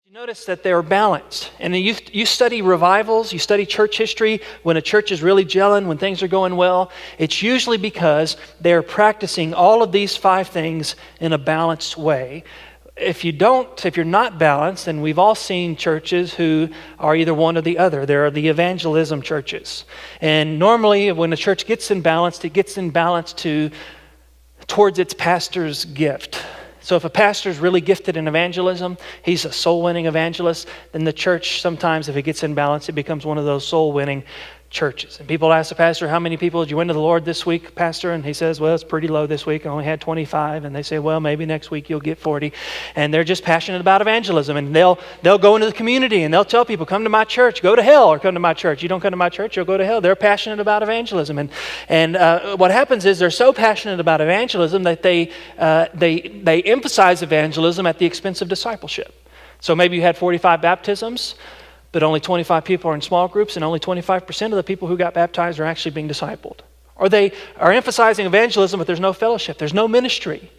You notice that they're balanced. And you study revivals, you study church history, when a church is really gelling, when things are going well, it's usually because they're practicing all of these 5 things in a balanced way. If you're not balanced, then we've all seen churches who are either one or the other. There are the evangelism churches. And normally when a church gets imbalanced, it gets imbalanced towards its pastor's gift. So if a pastor is really gifted in evangelism, he's a soul-winning evangelist, then the church sometimes, if it gets imbalanced, it becomes one of those soul-winning churches. And people ask the pastor, how many people did you win to the Lord this week, pastor? And he says, well, it's pretty low this week. I only had 25. And they say, well, maybe next week you'll get 40. And they're just passionate about evangelism. And they'll go into the community and they'll tell people, come to my church, go to hell, or come to my church. You don't come to my church, you'll go to hell. They're passionate about evangelism. And what happens is they're so passionate about evangelism that they emphasize evangelism at the expense of discipleship. So maybe you had 45 baptisms, but only 25 people are in small groups, and only 25% of the people who got baptized are actually being discipled. Or they are emphasizing evangelism, but there's no fellowship, there's no ministry.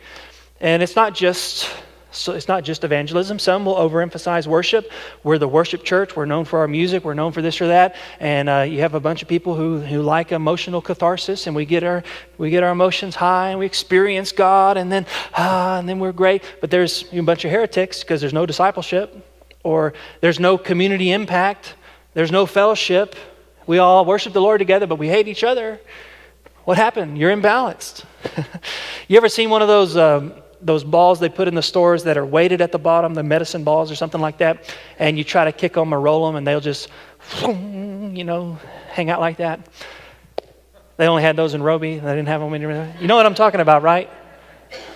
And it's not just evangelism. Some will overemphasize worship. We're the worship church. We're known for our music. We're known for this or that. And you have a bunch of people who like emotional catharsis, and we get our emotions high, and we experience God, and then we're great. But there's a bunch of heretics because there's no discipleship. Or there's no community impact, there's no fellowship. We all worship the Lord together, but we hate each other. What happened? You're imbalanced. You ever seen one of those balls they put in the stores that are weighted at the bottom, the medicine balls or something like that, and you try to kick them or roll them, and they'll just, hang out like that? They only had those in Roby. They didn't have them anywhere. You know what I'm talking about, right?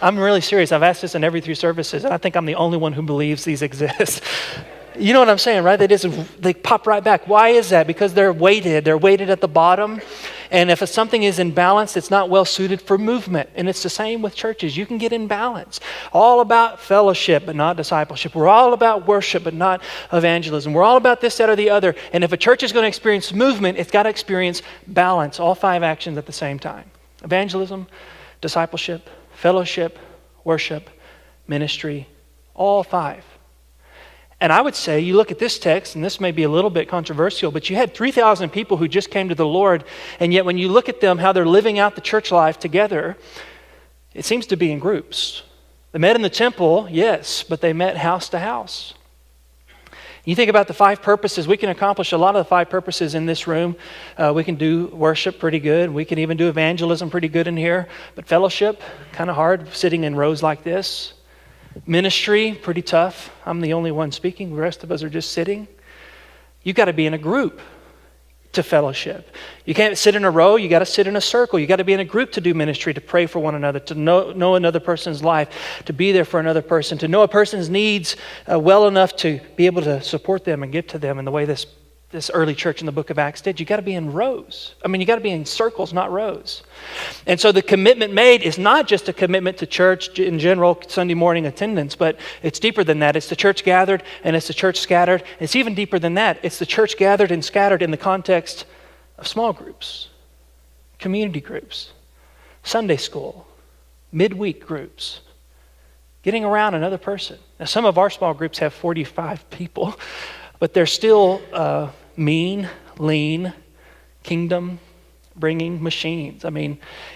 I'm really serious. I've asked this in every 3 services, and I think I'm the only one who believes these exist. You know what I'm saying, right? They pop right back. Why is that? Because they're weighted. They're weighted at the bottom. And if something is imbalanced, it's not well suited for movement. And it's the same with churches. You can get imbalanced. All about fellowship, but not discipleship. We're all about worship, but not evangelism. We're all about this, that, or the other. And if a church is going to experience movement, it's got to experience balance, all 5 actions at the same time. Evangelism, discipleship, fellowship, worship, ministry, all 5. And I would say, you look at this text, and this may be a little bit controversial, but you had 3,000 people who just came to the Lord, and yet when you look at them, how they're living out the church life together, it seems to be in groups. They met in the temple, yes, but they met house to house. You think about the 5 purposes. We can accomplish a lot of the 5 purposes in this room. We can do worship pretty good. We can even do evangelism pretty good in here. But fellowship, kind of hard, sitting in rows like this. Ministry, pretty tough. I'm the only one speaking. The rest of us are just sitting. You've got to be in a group to fellowship. You can't sit in a row. You got to sit in a circle. You got to be in a group to do ministry, to pray for one another, to know another person's life, to be there for another person, to know a person's needs well enough to be able to support them and give to them in the way this early church in the book of Acts did. You got to be in rows. You got to be in circles, not rows. And so the commitment made is not just a commitment to church in general, Sunday morning attendance, but it's deeper than that. It's the church gathered and it's the church scattered. It's even deeper than that. It's the church gathered and scattered in the context of small groups, community groups, Sunday school, midweek groups, getting around another person. Now, some of our small groups have 45 people, but they're still mean, lean, kingdom-bringing machines.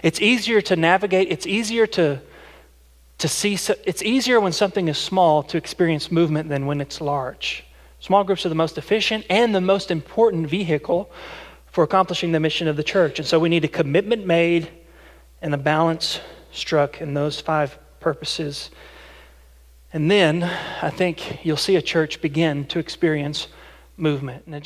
It's easier to navigate. It's easier to see. It's easier when something is small to experience movement than when it's large. Small groups are the most efficient and the most important vehicle for accomplishing the mission of the church. And so we need a commitment made and a balance struck in those 5 purposes. And then I think you'll see a church begin to experience movement. Now,